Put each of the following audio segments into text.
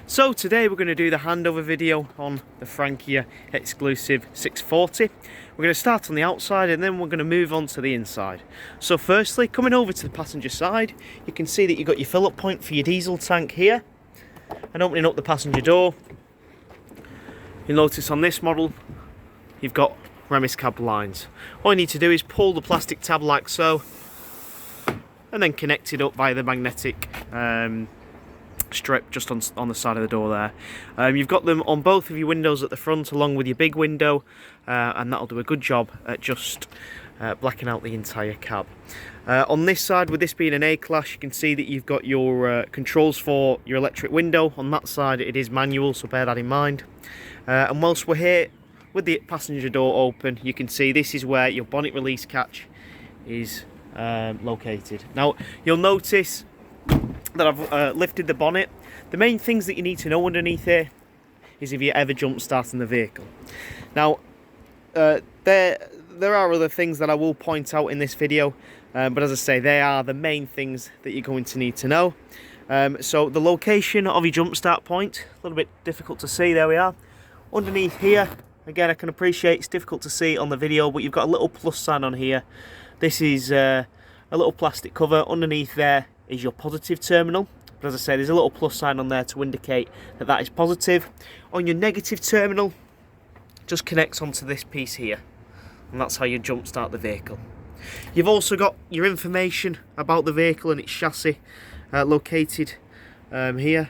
So today we're going to do the handover video on the Frankia Exclusiv 640. We're going to start on the outside and then we're going to move on to the inside. So firstly, coming over to the passenger side, you can see that you've got your fill-up point for your diesel tank here. And opening up the passenger door, you'll notice on this model, you've got Remis cab lines. All you need to do is pull the plastic tab like so, and then connect it up via the magnetic strip just on the side of the door there. You've got them on both of your windows at the front along with your big window, and that'll do a good job at just blacking out the entire cab. On this side, with this being an A-class, you can see that you've got your controls for your electric window. On that side it is manual, so bear that in mind. And whilst we're here with the passenger door open, you can see this is where your bonnet release catch is located. Now you'll notice that I've lifted the bonnet. The main things that you need to know underneath here is if you're ever jump starting the vehicle. Now there are other things that I will point out in this video, but as I say, they are the main things that you're going to need to know. So the location of your jump start point, a little bit difficult to see, there we are. Underneath here, again, I can appreciate it's difficult to see on the video, but you've got a little plus sign on here. This is a little plastic cover. Underneath there is your positive terminal, but as I say, there's a little plus sign on there to indicate that that is positive. On your negative terminal, just connects onto this piece here, and that's how you jump start the vehicle. You've also got your information about the vehicle and its chassis located here,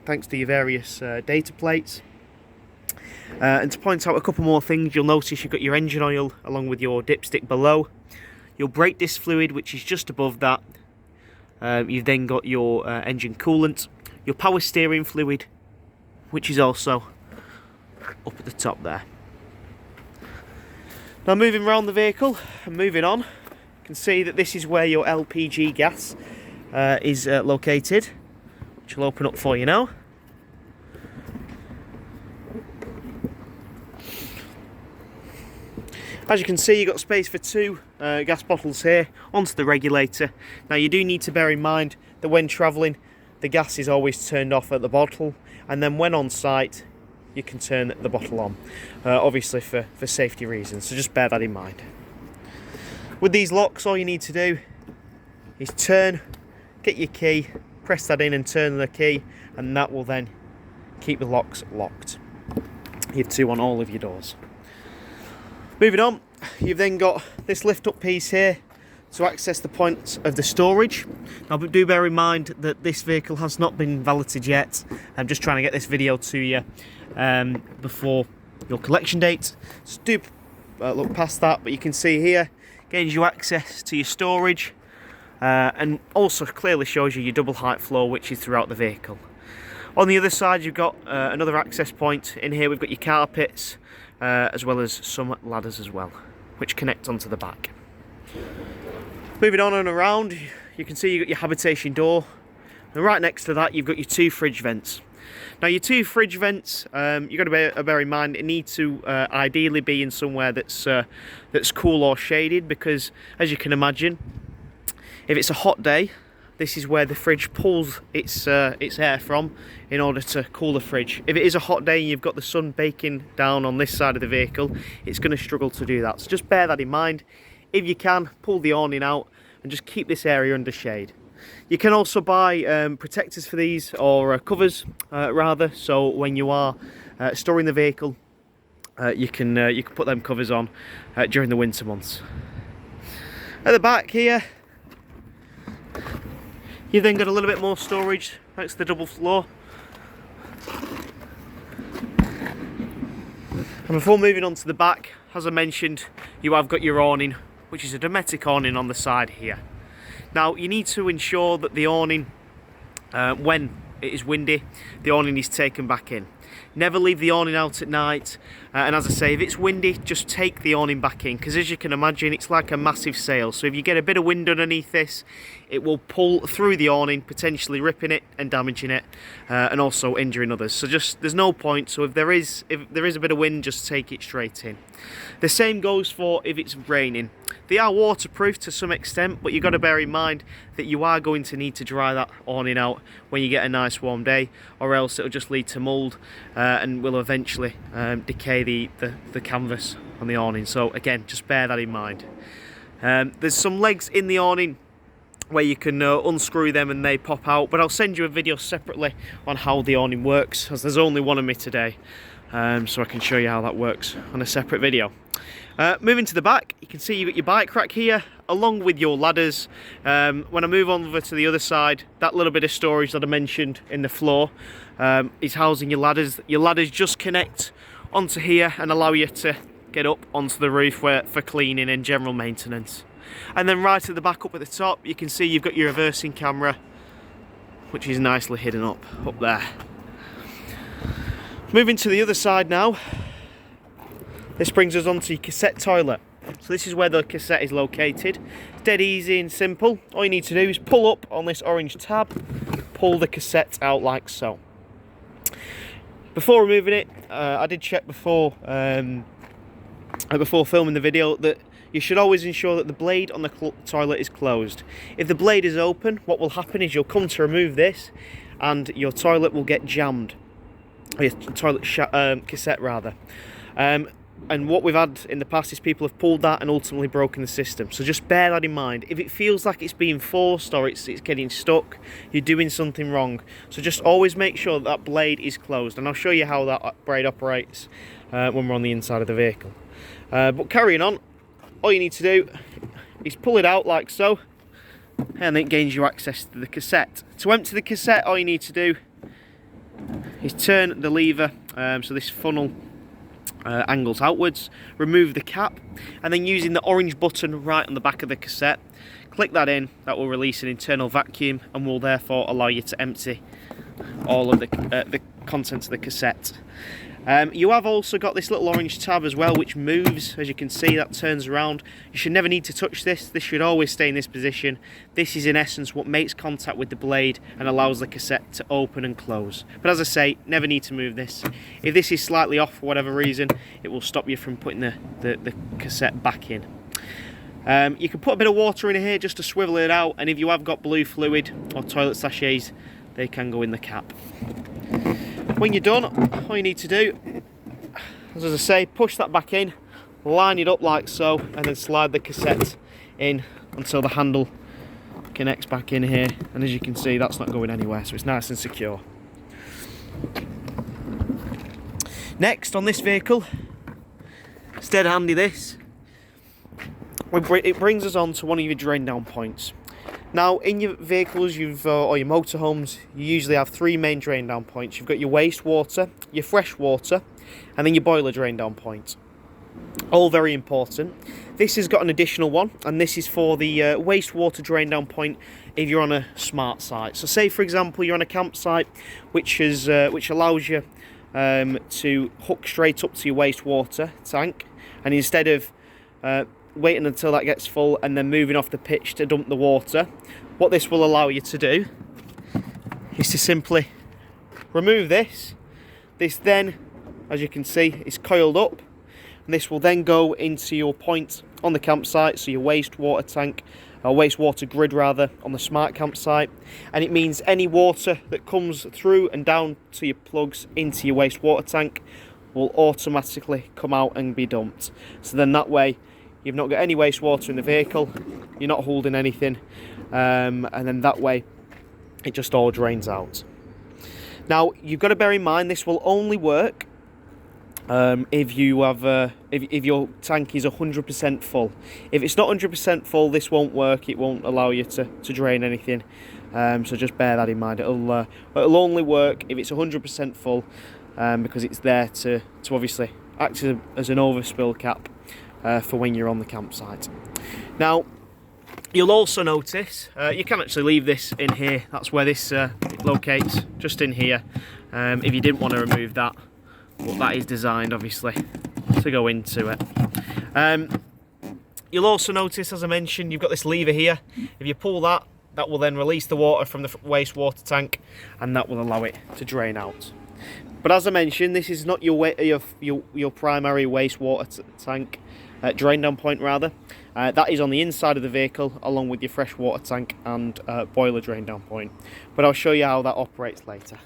thanks to your various data plates. And to point out a couple more things, you'll notice you've got your engine oil along with your dipstick below, your brake disc fluid, which is just above that. You've then got your engine coolant, your power steering fluid, which is also up at the top there. Now moving around the vehicle and moving on, you can see that this is where your Lpg gas is located, which will open up for you now. As you can see, you've got space for two gas bottles here onto the regulator. Now you do need to bear in mind that when travelling, the gas is always turned off at the bottle, and then when on site, you can turn the bottle on, obviously for safety reasons, so just bear that in mind. With these locks, all you need to do is turn, get your key, press that in and turn the key, and that will then keep the locks locked. You have two on all of your doors. Moving on, you've then got this lift up piece here to access the point of the storage. Now do bear in mind that this vehicle has not been valeted yet. I'm just trying to get this video to you before your collection date. So do look past that, but you can see here gives you access to your storage, and also clearly shows you your double height floor, which is throughout the vehicle. On the other side, you've got another access point. In here we've got your carpets, as well as some ladders as well, which connect onto the back. Moving on and around, you can see you've got your habitation door, and right next to that you've got your two fridge vents. Now your two fridge vents, you've got to bear in mind, it needs to ideally be in somewhere that's cool or shaded, because as you can imagine, if it's a hot day, this is where the fridge pulls its air from in order to cool the fridge. If it is a hot day and you've got the sun baking down on this side of the vehicle, it's going to struggle to do that. So just bear that in mind. If you can, pull the awning out and just keep this area under shade. You can also buy protectors for these, or covers rather, so when you are storing the vehicle, you can put them covers on during the winter months. At the back here, you've then got a little bit more storage thanks to the double floor. And before moving on to the back, as I mentioned, you have got your awning, which is a Dometic awning on the side here. Now you need to ensure that the awning, when it is windy, the awning is taken back in. Never leave the awning out at night, and as I say, if it's windy, just take the awning back in, because as you can imagine, it's like a massive sail. So if you get a bit of wind underneath this, it will pull through the awning, potentially ripping it and damaging it, and also injuring others. So just, there's no point. So if there is a bit of wind, just take it straight in. The same goes for if it's raining. They are waterproof to some extent, but you've got to bear in mind that you are going to need to dry that awning out when you get a nice warm day, or else it'll just lead to mould and will eventually decay the canvas on the awning. So again, just bear that in mind. There's some legs in the awning where you can unscrew them and they pop out, but I'll send you a video separately on how the awning works, as there's only one of me today, so I can show you how that works on a separate video. Moving to the back, you can see you've got your bike rack here along with your ladders. When I move on over to the other side, that little bit of storage that I mentioned in the floor is housing your ladders. Your ladders just connect onto here and allow you to get up onto the roof for cleaning and general maintenance. And then right at the back up at the top, you can see you've got your reversing camera, which is nicely hidden up there. Moving to the other side now, this brings us on to your cassette toilet. So this is where the cassette is located. It's dead easy and simple. All you need to do is pull up on this orange tab, pull the cassette out like so. Before removing it, I did check before filming the video that you should always ensure that the blade on the toilet is closed. If the blade is open, what will happen is you'll come to remove this and your toilet will get jammed. Your toilet cassette rather. And what we've had in the past is people have pulled that and ultimately broken the system. So just bear that in mind. If it feels like it's being forced or it's getting stuck, you're doing something wrong. So just always make sure that blade is closed. And I'll show you how that blade operates when we're on the inside of the vehicle. But carrying on, all you need to do is pull it out like so, and it gains you access to the cassette. To empty the cassette, all you need to do is turn the lever so this funnel angles outwards, remove the cap, and then using the orange button right on the back of the cassette, click that in. That will release an internal vacuum and will therefore allow you to empty all of the contents of the cassette. You have also got this little orange tab as well, which moves. As you can see, that turns around. You should never need to touch this. This should always stay in this position. This is in essence what makes contact with the blade and allows the cassette to open and close. But as I say, never need to move this. If this is slightly off for whatever reason, it will stop you from putting the cassette back in. You can put a bit of water in here just to swivel it out, and if you have got blue fluid or toilet sachets, they can go in the cap. When you're done, all you need to do, as I say, push that back in, line it up like so, and then slide the cassette in until the handle connects back in here. And as you can see, that's not going anywhere, so it's nice and secure. Next on this vehicle, it's dead handy this. It brings us on to one of your drain down points. Now, in your vehicles or your motorhomes, you usually have three main drain down points. You've got your wastewater, your fresh water, and then your boiler drain down point. All very important. This has got an additional one, and this is for the wastewater drain down point if you're on a smart site. So say, for example, you're on a campsite which allows you to hook straight up to your wastewater tank, and instead of waiting until that gets full and then moving off the pitch to dump the water, what this will allow you to do is to simply remove this. This then, as you can see, is coiled up, and this will then go into your point on the campsite, so your wastewater tank, or wastewater grid rather, on the smart campsite. And it means any water that comes through and down to your plugs into your wastewater tank will automatically come out and be dumped. So then that way you've not got any wastewater in the vehicle, you're not holding anything, and then that way it just all drains out. Now, you've got to bear in mind this will only work if you have if your tank is 100% full. If it's not 100% full, this won't work. It won't allow you to drain anything. So just bear that in mind. It'll only work if it's 100% full, because it's there to obviously act as an overspill cap for when you're on the campsite. Now, you'll also notice you can actually leave this in here. That's where this locates, just in here. If you didn't want to remove that, but that is designed obviously to go into it. You'll also notice, as I mentioned, you've got this lever here. If you pull that, that will then release the water from the wastewater tank, and that will allow it to drain out. But as I mentioned, this is not your primary wastewater tank. drain down point rather. That is on the inside of the vehicle, along with your fresh water tank and boiler drain down point. But I'll show you how that operates later.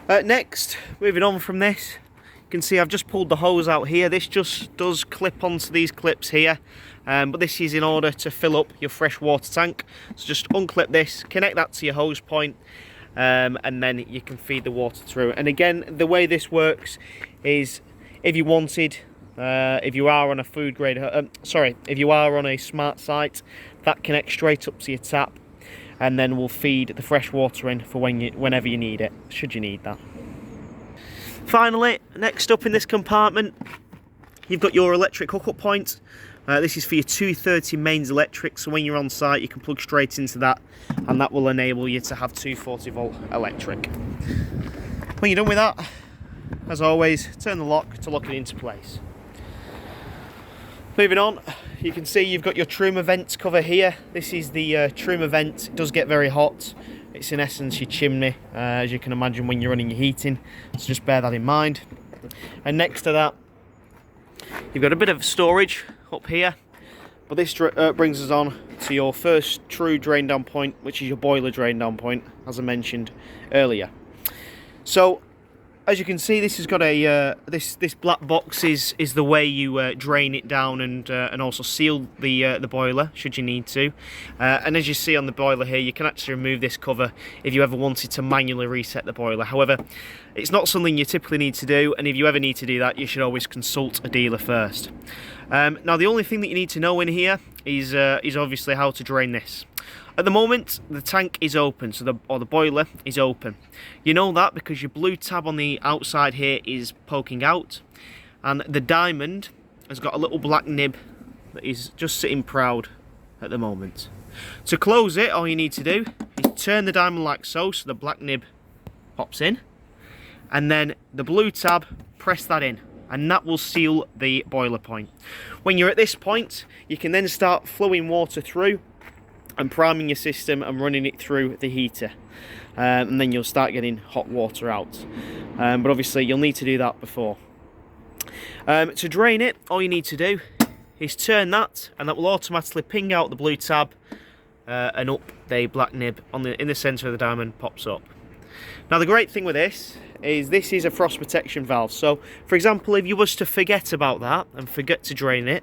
Next, moving on from this, you can see I've just pulled the hose out here. This just does clip onto these clips here, but this is in order to fill up your fresh water tank. So just unclip this, connect that to your hose point, and then you can feed the water through. And again, the way this works is if you wanted, if you are on a food grade, if you are on a smart site, that connects straight up to your tap, and then we'll feed the fresh water in for whenever you need it, should you need that. Finally, next up in this compartment, you've got your electric hookup point. This is for your 230 mains electric, so when you're on site you can plug straight into that, and that will enable you to have 240 volt electric. When you're done with that, as always, turn the lock to lock it into place. Moving on, you can see you've got your trim vent cover here. This is the trim vent. It does get very hot. It's in essence your chimney, as you can imagine when you're running your heating, so just bear that in mind. And next to that, you've got a bit of storage up here, but this brings us on to your first true drain down point, which is your boiler drain down point, as I mentioned earlier. So as you can see, this has got a this black box is the way you drain it down and also seal the boiler should you need to. And as you see on the boiler here, you can actually remove this cover if you ever wanted to manually reset the boiler. However, it's not something you typically need to do, and if you ever need to do that, you should always consult a dealer first. Now, the only thing that you need to know in here is obviously how to drain this. At the moment, the tank is open, so the boiler is open. You know that because your blue tab on the outside here is poking out, and the diamond has got a little black nib that is just sitting proud at the moment. To close it, all you need to do is turn the diamond like so the black nib pops in, and then the blue tab, press that in, and that will seal the boiler point. When you're at this point, you can then start flowing water through and priming your system and running it through the heater, and then you'll start getting hot water out, but obviously you'll need to do that before. To drain it, all you need to do is turn that, and that will automatically ping out the blue tab, and up the black nib in the centre of the diamond pops up. Now, the great thing with this is a frost protection valve. So for example, if you was to forget about that and forget to drain it,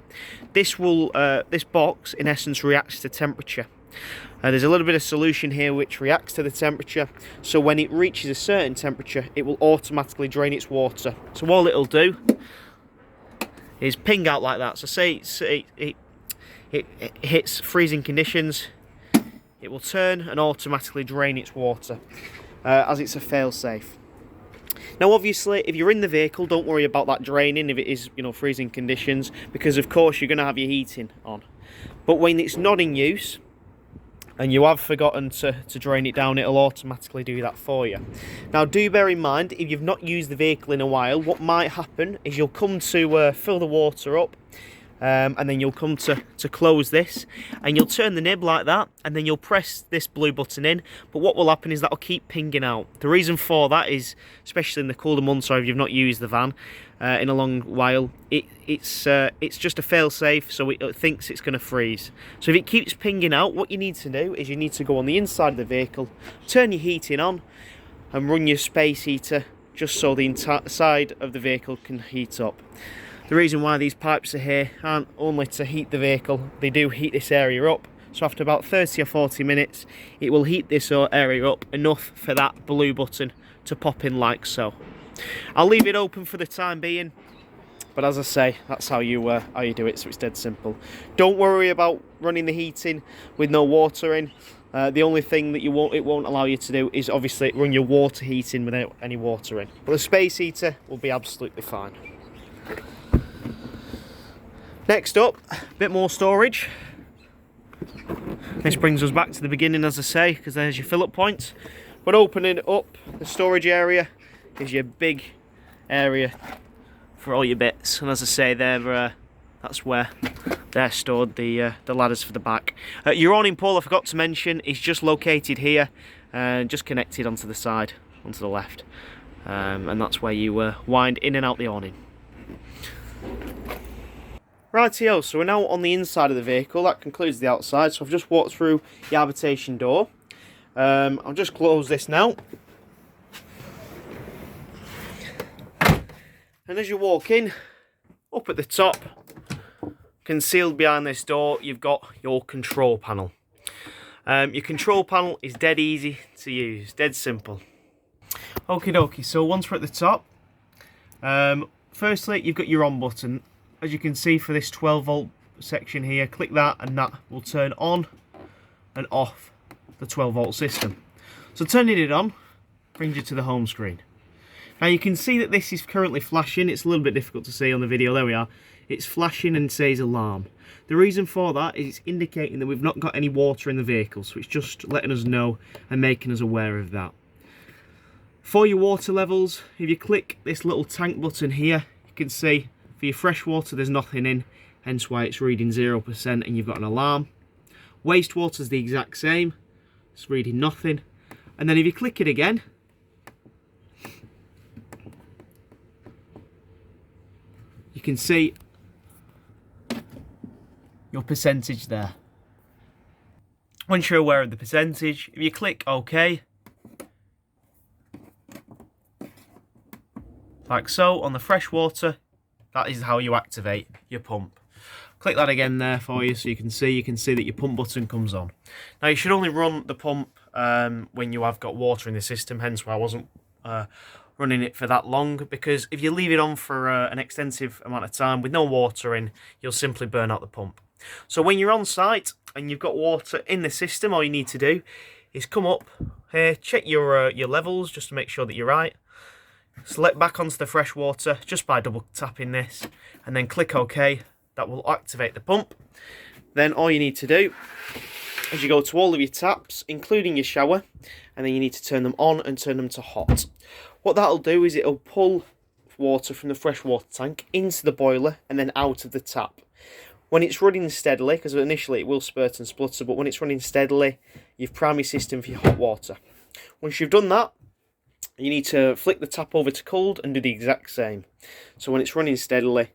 this box in essence reacts to temperature. There's a little bit of solution here which reacts to the temperature, so when it reaches a certain temperature it will automatically drain its water. So all it'll do is ping out like that. So say it hits freezing conditions, it will turn and automatically drain its water, as it's a fail-safe. Now obviously, if you're in the vehicle, don't worry about that draining if it is, freezing conditions, because of course you're going to have your heating on. But when it's not in use and you have forgotten to drain it down, it'll automatically do that for you. Now do bear in mind, if you've not used the vehicle in a while, what might happen is you'll come to fill the water up, and then you'll come to close this, and you'll turn the nib like that, and then you'll press this blue button in, but what will happen is that'll keep pinging out. The reason for that is, especially in the colder months or if you've not used the van in a long while, it's just a fail-safe, so it thinks it's going to freeze. So if it keeps pinging out, what you need to do is you need to go on the inside of the vehicle, turn your heating on, and run your space heater just so the entire side of the vehicle can heat up. The reason why these pipes are here aren't only to heat the vehicle, they do heat this area up. So after about 30 or 40 minutes, it will heat this area up enough for that blue button to pop in like so. I'll leave it open for the time being, but as I say, that's how you do it, so it's dead simple. Don't worry about running the heating with no water in. The only thing that it won't allow you to do is obviously run your water heating without any water in. But the space heater will be absolutely fine. Next up, a bit more storage. This brings us back to the beginning, as I say, because there's your fill-up point. But opening up the storage area is your big area for all your bits. And as I say, that's where they're stored, the ladders for the back. Your awning pole, I forgot to mention, is just located here, and just connected onto the side, onto the left. And that's where you wind in and out the awning. Rightio, so we're now on the inside of the vehicle. That concludes the outside. So I've just walked through the habitation door. I'll just close this now. And as you walk in, up at the top, concealed behind this door, you've got your control panel. Your control panel is dead easy to use, dead simple. Okie dokie, so once we're at the top, firstly you've got your on button. As you can see for this 12 volt section here, click that and that will turn on and off the 12 volt system. So turning it on brings you to the home screen. Now you can see that this is currently flashing. It's a little bit difficult to see on the video. There we are. It's flashing and says alarm. The reason for that is it's indicating that we've not got any water in the vehicle, so it's just letting us know and making us aware of that. For your water levels, if you click this little tank button here, you can see for your fresh water there's nothing in, hence why it's reading 0% and you've got an alarm. Wastewater is the exact same, it's reading nothing. And then if you click it again, you can see your percentage there. Once you're aware of the percentage, if you click OK, like so, on the fresh water, that is how you activate your pump. Click that again there for you so you can see that your pump button comes on. Now you should only run the pump when you have got water in the system, hence why I wasn't running it for that long, because if you leave it on for an extensive amount of time with no water in, you'll simply burn out the pump. So when you're on site and you've got water in the system, all you need to do is come up here, check your levels just to make sure that you're right. Select back onto the fresh water just by double tapping this and then click OK. That will activate the pump. Then all you need to do is you go to all of your taps, including your shower, and then you need to turn them on and turn them to hot. What that'll do is it'll pull water from the fresh water tank into the boiler and then out of the tap. When it's running steadily, because initially it will spurt and splutter, but when it's running steadily, you've primed your system for your hot water. Once you've done that, you need to flick the tap over to cold and do the exact same. So when it's running steadily,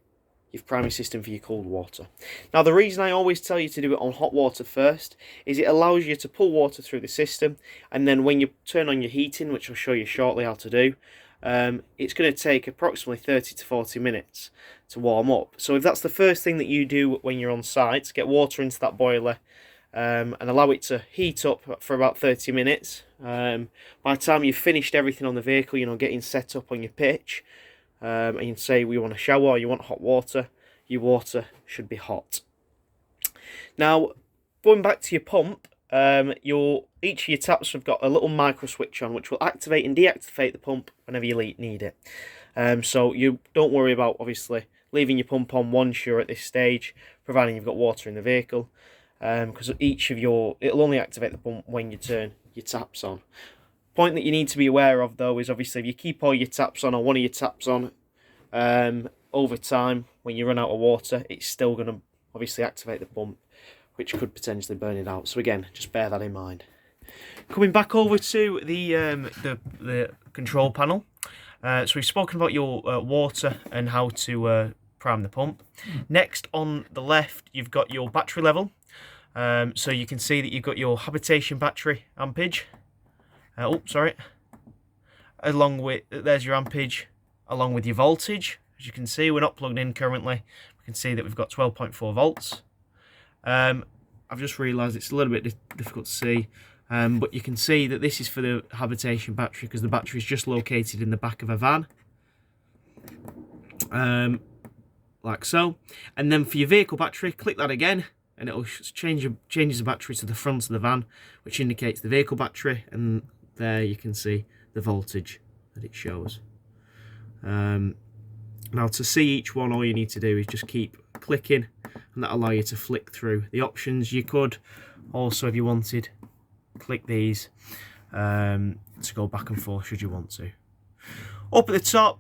you've primed your system for your cold water. Now the reason I always tell you to do it on hot water first is it allows you to pull water through the system, and then when you turn on your heating, which I'll show you shortly how to do, it's going to take approximately 30 to 40 minutes to warm up. So if that's the first thing that you do when you're on site, get water into that boiler and allow it to heat up for about 30 minutes. By the time you've finished everything on the vehicle, getting set up on your pitch, and you say you want a shower or you want hot water, your water should be hot. Now, going back to your pump, each of your taps have got a little micro switch on which will activate and deactivate the pump whenever you need it. So you don't worry about obviously leaving your pump on once you're at this stage, providing you've got water in the vehicle, because it'll only activate the pump when you turn your taps on. Point that you need to be aware of though is obviously if you keep all your taps on or one of your taps on, over time when you run out of water, it's still going to obviously activate the pump, which could potentially burn it out. So again, just bear that in mind. Coming back over to the control panel, so we've spoken about your water and how to prime the pump. Next on the left, you've got your battery level. So you can see that you've got your habitation battery ampage. Along with, there's your ampage, along with your voltage. As you can see, we're not plugged in currently. We can see that we've got 12.4 volts. I've just realised it's a little bit difficult to see, but you can see that this is for the habitation battery because the battery is just located in the back of a van. Like so. And then for your vehicle battery, click that again, and it'll changes the battery to the front of the van, which indicates the vehicle battery, and there you can see the voltage that it shows. Now to see each one, all you need to do is just keep clicking, and that'll allow you to flick through the options. You could also, if you wanted, click these to go back and forth should you want to. Up at the top,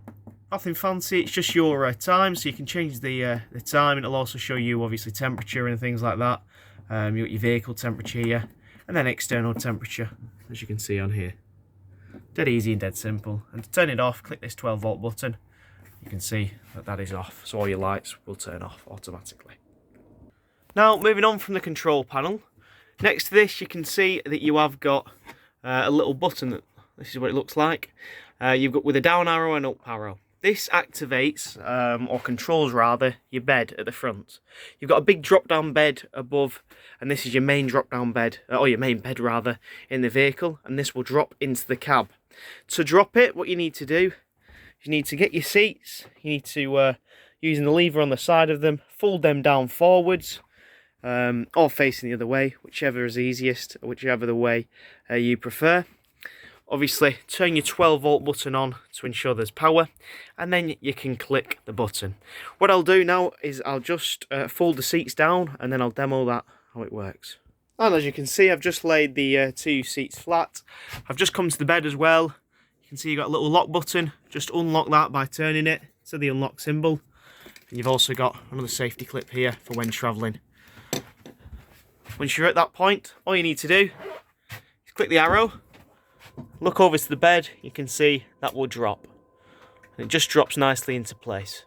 nothing fancy, it's just your time, so you can change the time. It'll also show you obviously temperature and things like that. You've got your vehicle temperature here, and then external temperature, as you can see on here. Dead easy and dead simple. And to turn it off, click this 12 volt button. you can see that that is off, so all your lights will turn off automatically. Now moving on from the control panel, next to this you can see that you have got a little button. This is what it looks like. You've got with a down arrow and up arrow. This activates, or controls rather, your bed at the front. You've got a big drop down bed above, and this is your main drop down bed, or your main bed rather, in the vehicle, and this will drop into the cab. To drop it, what you need to do, you need to get your seats, you need to, using the lever on the side of them, fold them down forwards, or facing the other way, whichever is easiest, whichever the way you prefer. Obviously, turn your 12 volt button on to ensure there's power, and then you can click the button. What I'll do now is I'll just fold the seats down, and then I'll demo that, how it works. And as you can see, I've just laid the 2 seats flat. I've just come to the bed as well. You can see you've got a little lock button. Just unlock that by turning it to the unlock symbol. And you've also got another safety clip here for when travelling. Once you're at that point, all you need to do is click the arrow. Look over to the bed, you can see that will drop. And it just drops nicely into place.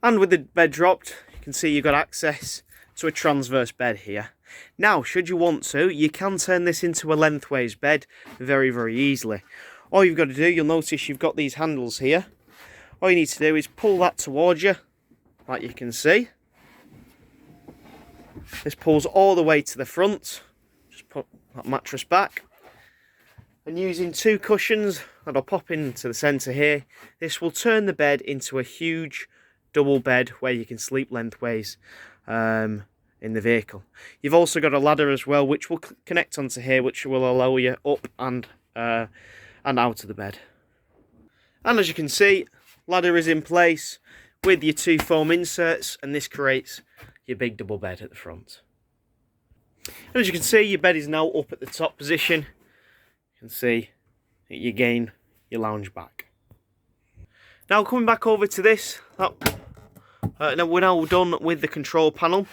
And with the bed dropped, you can see you've got access to a transverse bed here. Now, should you want to, you can turn this into a lengthwise bed very, very easily. All you've got to do, you'll notice you've got these handles here. All you need to do is pull that towards you, like you can see. This pulls all the way to the front. Just put that mattress back. And using 2 cushions that I'll pop into the centre here, this will turn the bed into a huge double bed where you can sleep lengthways in the vehicle. You've also got a ladder as well, which will connect onto here, which will allow you up and out of the bed. And as you can see, ladder is in place with your 2 foam inserts, and this creates your big double bed at the front. And as you can see, your bed is now up at the top position. You can see that you gain your lounge back. Now coming back over to this, now we're now done with the control panel.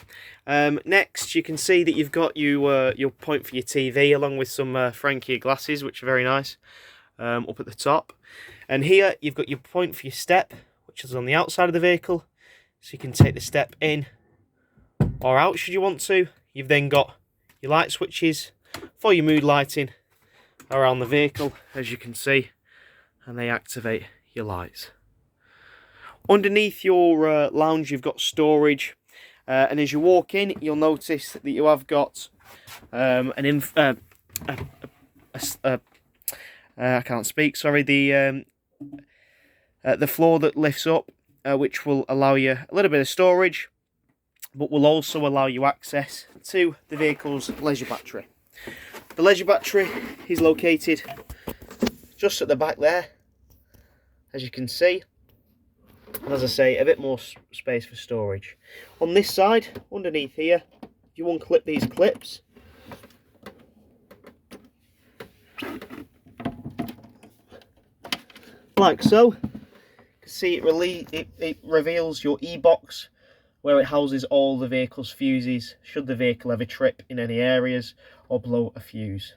Next you can see that you've got your point for your TV along with some Frankia glasses, which are very nice, up at the top. And here you've got your point for your step, which is on the outside of the vehicle, so you can take the step in or out should you want to. You've then got your light switches for your mood lighting around the vehicle, as you can see, and they activate your lights. Underneath your lounge you've got storage, and as you walk in you'll notice that you have got I can't speak, sorry, the floor that lifts up, which will allow you a little bit of storage, but will also allow you access to the vehicle's leisure battery. The leisure battery is located just at the back there, as you can see, and as I say, a bit more space for storage. On this side, underneath here, you unclip these clips, like so. You can see it reveals your e-box, where it houses all the vehicle's fuses should the vehicle ever trip in any areas or blow a fuse.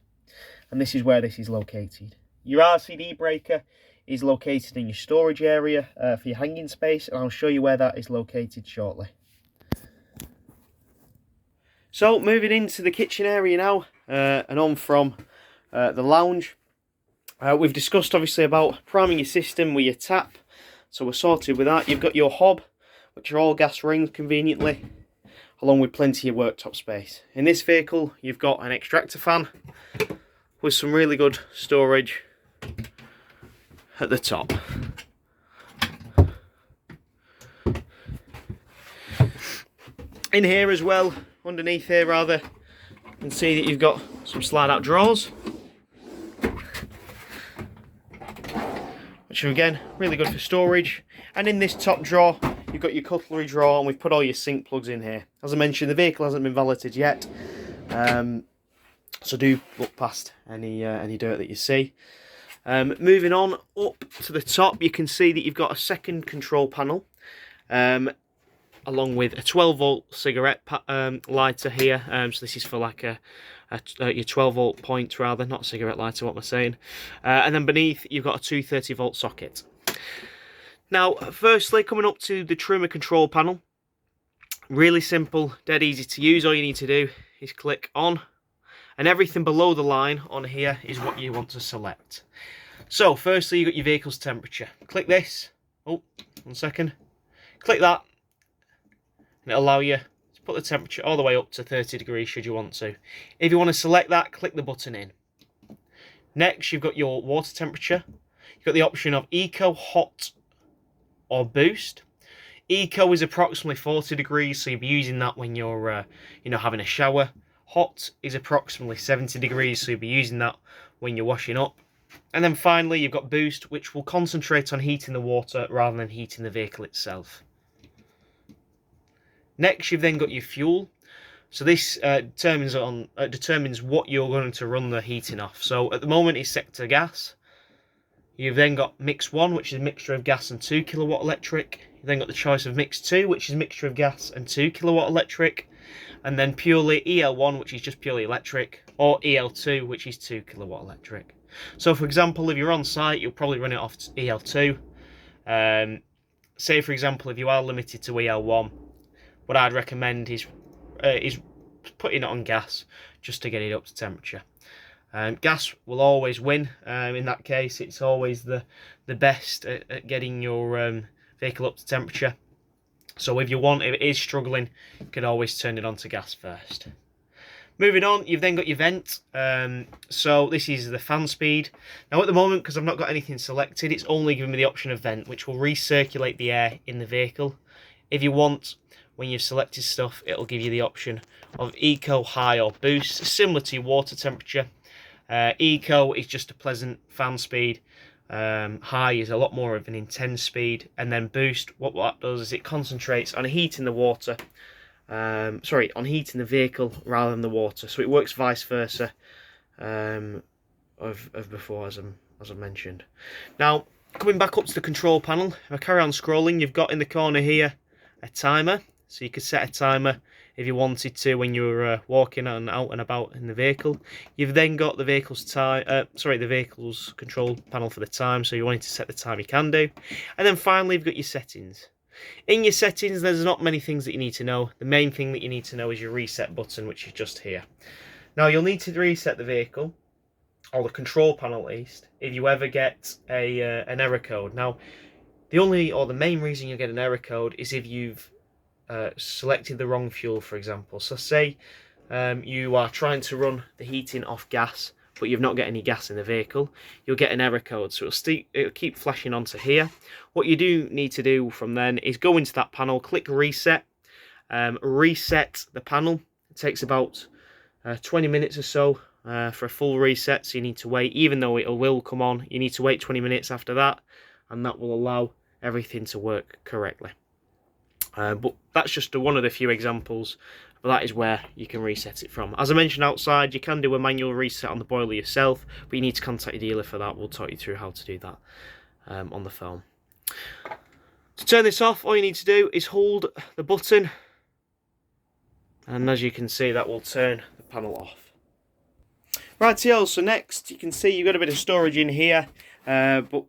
And this is where this is located. Your RCD breaker is located in your storage area for your hanging space, and I'll show you where that is located shortly. So moving into the kitchen area now, and on from the lounge. We've discussed obviously about priming your system with your tap, so we're sorted with that. You've got your hob, which are all gas rings conveniently, along with plenty of worktop space. In this vehicle you've got an extractor fan with some really good storage at the top. In here as well, underneath here rather, you can see that you've got some slide out drawers, which are again really good for storage. And in this top drawer you've got your cutlery drawer, and we've put all your sink plugs in here. As I mentioned, the vehicle hasn't been valeted yet, so do look past any dirt that you see. Moving on up to the top, you can see that you've got a second control panel, along with a 12 volt cigarette lighter here. So this is for like your 12 volt point rather, not cigarette lighter, what am I saying? And then beneath you've got a 230 volt socket. Now, firstly, coming up to the trimmer control panel, really simple, dead easy to use. All you need to do is click on, and everything below the line on here is what you want to select. So, firstly, you've got your vehicle's temperature. Click this. Oh, 1 second. Click that, and it'll allow you to put the temperature all the way up to 30 degrees should you want to. If you want to select that, click the button in. Next, you've got your water temperature. You've got the option of Eco, Hot, or Boost. Eco is approximately 40 degrees, so you'll be using that when you're having a shower. Hot is approximately 70 degrees, so you'll be using that when you're washing up. And then finally, you've got Boost, which will concentrate on heating the water rather than heating the vehicle itself. Next, you've then got your fuel. So this determines what you're going to run the heating off. So at the moment, it's set to gas. You've then got Mix 1, which is a mixture of gas and 2 kilowatt electric. You've then got the choice of Mix 2, which is a mixture of gas and 2 kilowatt electric. And then purely EL1, which is just purely electric, or EL2, which is 2 kilowatt electric. So for example, if you're on site, you'll probably run it off EL2. Say for example, if you are limited to EL1, what I'd recommend is putting it on gas just to get it up to temperature. Gas will always win. In that case, it's always the best at getting your vehicle up to temperature. So if it is struggling, you can always turn it on to gas first. Moving on, you've then got your vent. So this is the fan speed. Now at the moment, because I've not got anything selected, it's only giving me the option of vent, which will recirculate the air in the vehicle. If you want, when you've selected stuff, it'll give you the option of Eco, High or Boost, similar to your water temperature. Eco is just a pleasant fan speed. High is a lot more of an intense speed, and then Boost, what that does is it concentrates on heating the water. On heating the vehicle rather than the water. So it works vice versa of before, as I mentioned. Now, coming back up to the control panel, if I carry on scrolling, you've got in the corner here a timer. So you could set a timer if you wanted to when you're walking out and about in the vehicle. You've then got the vehicle's control panel for the time. So you wanted to set the time, you can do. And then finally, you've got your settings. In your settings, there's not many things that you need to know. The main thing that you need to know is your reset button, which is just here. Now, you'll need to reset the vehicle, or the control panel at least, if you ever get an error code. Now, the main reason you get an error code is if you've selected the wrong fuel, for example. So say you are trying to run the heating off gas, but you've not got any gas in the vehicle, you'll get an error code. So it'll keep flashing onto here. What you do need to do from then is go into that panel, click reset, reset the panel. It takes about 20 minutes or so for a full reset, so you need to wait. Even though it will come on, you need to wait 20 minutes after that, and that will allow everything to work correctly. But that's just one of the few examples, but that is where you can reset it from. As I mentioned outside, you can do a manual reset on the boiler yourself, but you need to contact your dealer for that. We'll talk you through how to do that on the phone. To turn this off, all you need to do is hold the button, and as you can see, that will turn the panel off. Rightio, so next you can see you've got a bit of storage in here, but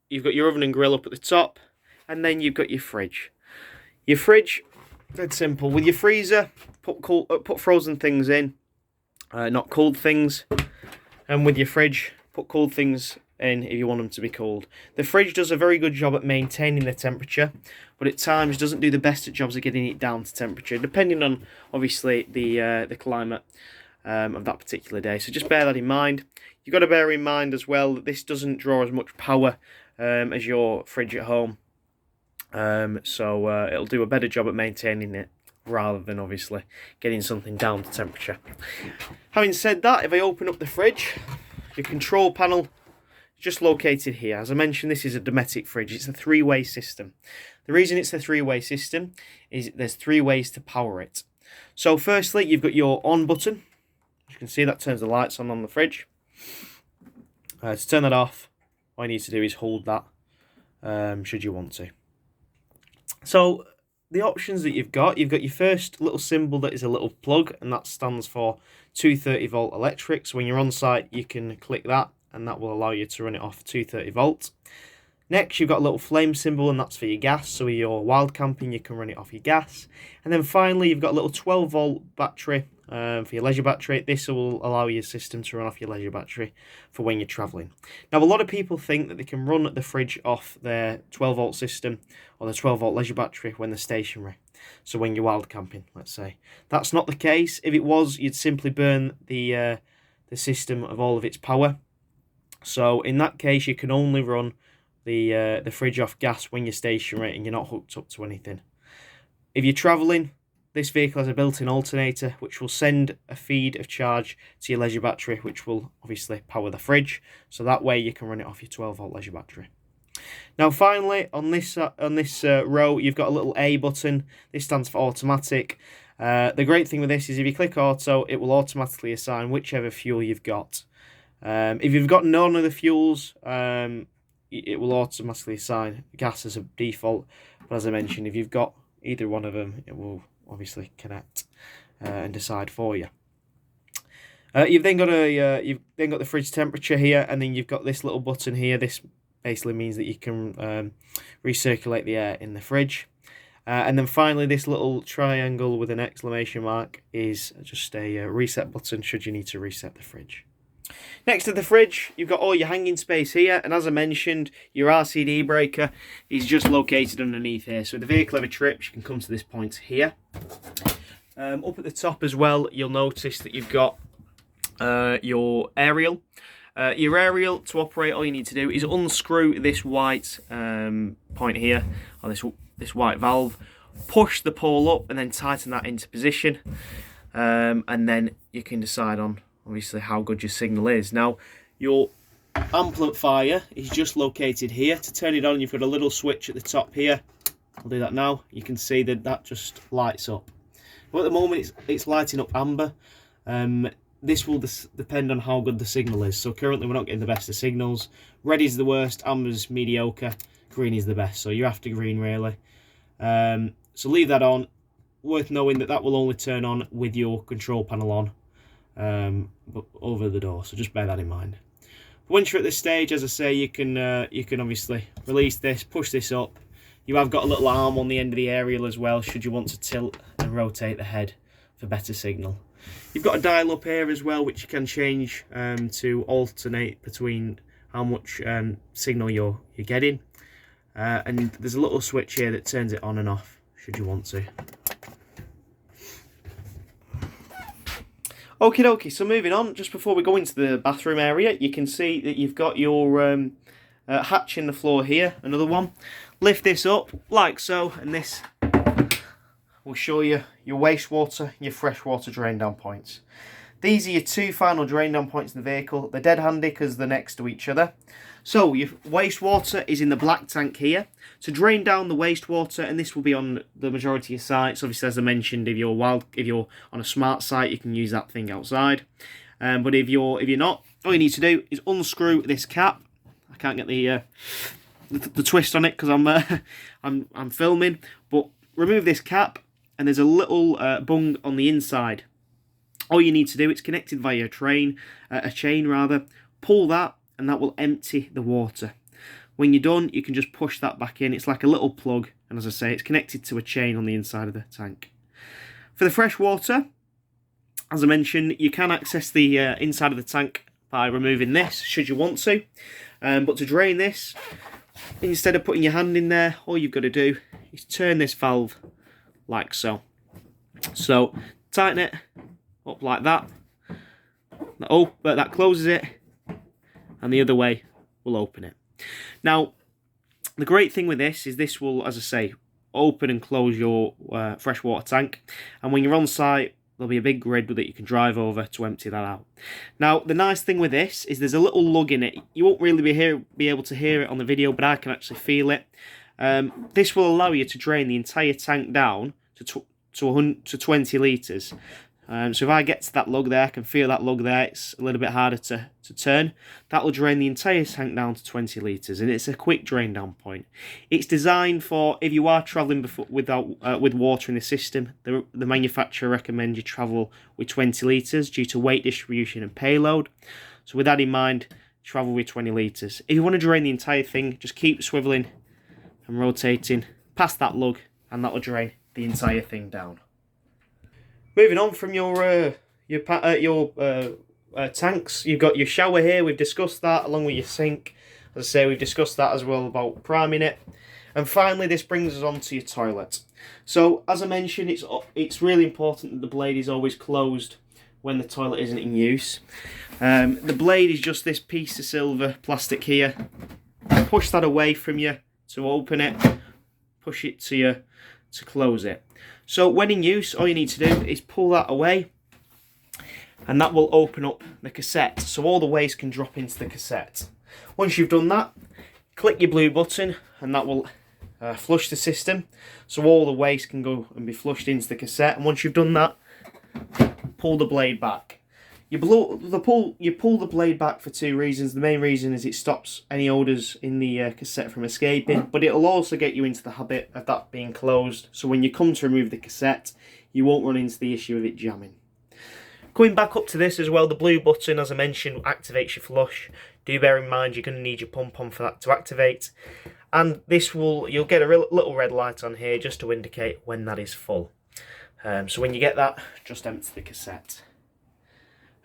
you've got your oven and grill up at the top, and then you've got your fridge. Your fridge, dead simple. With your freezer, put frozen things in, not cold things. And with your fridge, put cold things in if you want them to be cold. The fridge does a very good job at maintaining the temperature, but at times doesn't do the best at jobs at getting it down to temperature, depending on obviously the climate of that particular day. So just bear that in mind. You've got to bear in mind as well that this doesn't draw as much power as your fridge at home. So it'll do a better job at maintaining it rather than obviously getting something down to temperature. Having said that, if I open up the fridge, your control panel is just located here. As I mentioned, this is a Dometic fridge. It's a three-way system. The reason it's a three-way system is there's 3 ways to power it. So firstly, you've got your on button. As you can see, that turns the lights on the fridge. To turn that off, all you need to do is hold that should you want to. So the options that you've got your first little symbol that is a little plug, and that stands for 230 volt electric. So when you're on site, you can click that, and that will allow you to run it off 230 volts. Next, you've got a little flame symbol, and that's for your gas. So if you're wild camping, you can run it off your gas. And then finally, you've got a little 12-volt battery for your leisure battery. This will allow your system to run off your leisure battery for when you're travelling. Now, a lot of people think that they can run the fridge off their 12-volt system or the 12-volt leisure battery when they're stationary. So when you're wild camping, let's say. That's not the case. If it was, you'd simply burn the system of all of its power. So in that case, you can only run the fridge off gas when you're stationary and you're not hooked up to anything. If you're travelling, this vehicle has a built-in alternator which will send a feed of charge to your leisure battery, which will obviously power the fridge. So that way you can run it off your 12-volt leisure battery. Now finally, on this row, you've got a little A button. This stands for automatic. The great thing with this is if you click auto, it will automatically assign whichever fuel you've got. If you've got none of the fuels, it will automatically assign gas as a default. But as I mentioned, if you've got either one of them, it will obviously connect and decide for you. You've then got the fridge temperature here, and then you've got this little button here. This basically means that you can recirculate the air in the fridge. And then finally, this little triangle with an exclamation mark is just a reset button should you need to reset the fridge. Next to the fridge, you've got all your hanging space here, and as I mentioned, your RCD breaker is just located underneath here. So if the vehicle ever trips, you can come to this point here. Up at the top as well, you'll notice that you've got your aerial. Your aerial, to operate, all you need to do is unscrew this white point here, or this white valve, push the pole up and then tighten that into position, and then you can decide on obviously how good your signal is. Now, your amplifier is just located here. To turn it on, you've got a little switch at the top here. I'll do that now. You can see that that just lights up. But at the moment, it's lighting up amber. This will depend on how good the signal is. So currently, we're not getting the best of signals. Red is the worst, amber's mediocre, green is the best. So you're after green, really. So leave that on. Worth knowing that that will only turn on with your control panel on. But over the door, so just bear that in mind. But once you're at this stage, as I say, you can obviously release this, push this up. You have got a little arm on the end of the aerial as well, should you want to tilt and rotate the head for better signal. You've got a dial up here as well, which you can change to alternate between how much signal you're getting, and there's a little switch here that turns it on and off should you want to. Okie dokie, so moving on, just before we go into the bathroom area, you can see that you've got your hatch in the floor here, another one. Lift this up, like so, and this will show you your wastewater, your freshwater drain down points. These are your two final drain down points in the vehicle. They're dead handy because they're next to each other. So your wastewater is in the black tank here. To drain down the wastewater, and this will be on the majority of sites. Obviously, as I mentioned, if you're on a smart site, you can use that thing outside. But if you're not, all you need to do is unscrew this cap. I can't get the twist on it because I'm filming. But remove this cap, and there's a little bung on the inside. All you need to do, it's connected via a chain rather. Pull that, and that will empty the water. When you're done, you can just push that back in. It's like a little plug, and as I say, it's connected to a chain on the inside of the tank. For the fresh water, as I mentioned, you can access the inside of the tank by removing this, should you want to. But to drain this, instead of putting your hand in there, all you've got to do is turn this valve like so. So, tighten it up like that. Oh, but that closes it, and the other way will open it. Now, the great thing with this is this will, as I say, open and close your freshwater tank, and when you're on site, there'll be a big grid that you can drive over to empty that out. Now, the nice thing with this is there's a little lug in it. You won't really be able to hear it on the video, but I can actually feel it. This will allow you to drain the entire tank down to 20 litres. So if I get to that lug there, I can feel that lug there, it's a little bit harder to turn. That will drain the entire tank down to 20 litres, and it's a quick drain down point. It's designed for if you are travelling with water in the system. The manufacturer recommends you travel with 20 litres due to weight distribution and payload. So with that in mind, travel with 20 litres. If you want to drain the entire thing, just keep swivelling and rotating past that lug, and that will drain the entire thing down. Moving on from your tanks, you've got your shower here. We've discussed that along with your sink. As I say, we've discussed that as well about priming it. And finally, this brings us on to your toilet. So, as I mentioned, it's really important that the blade is always closed when the toilet isn't in use. The blade is just this piece of silver plastic here. Push that away from you to open it. Push it to you to close it. So when in use, all you need to do is pull that away, and that will open up the cassette, so all the waste can drop into the cassette. Once you've done that, click your blue button, and that will flush the system, so all the waste can go and be flushed into the cassette. And once you've done that, pull the blade back. You pull the blade back for two reasons. The main reason is it stops any odours in the cassette from escaping, but it'll also get you into the habit of that being closed, so when you come to remove the cassette, you won't run into the issue of it jamming. Coming back up to this as well, the blue button, as I mentioned, activates your flush. Do bear in mind you're going to need your pump on for that to activate, and you'll get a little red light on here just to indicate when that is full. So when you get that, just empty the cassette.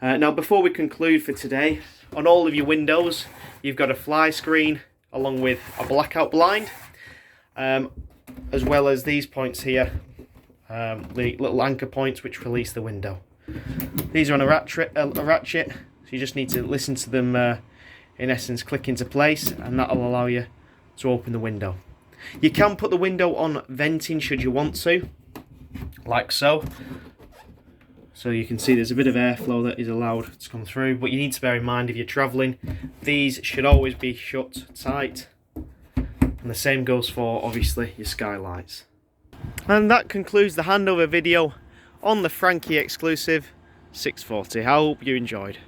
Now, before we conclude for today, on all of your windows, you've got a fly screen along with a blackout blind, as well as these points here, the little anchor points which release the window. These are on a ratchet, so you just need to listen to them, in essence, click into place, and that'll allow you to open the window. You can put the window on venting should you want to, like so. So you can see there's a bit of airflow that is allowed to come through, but you need to bear in mind if you're travelling, these should always be shut tight. And the same goes for, obviously, your skylights. And that concludes the handover video on the Frankia Exclusiv 640. I hope you enjoyed.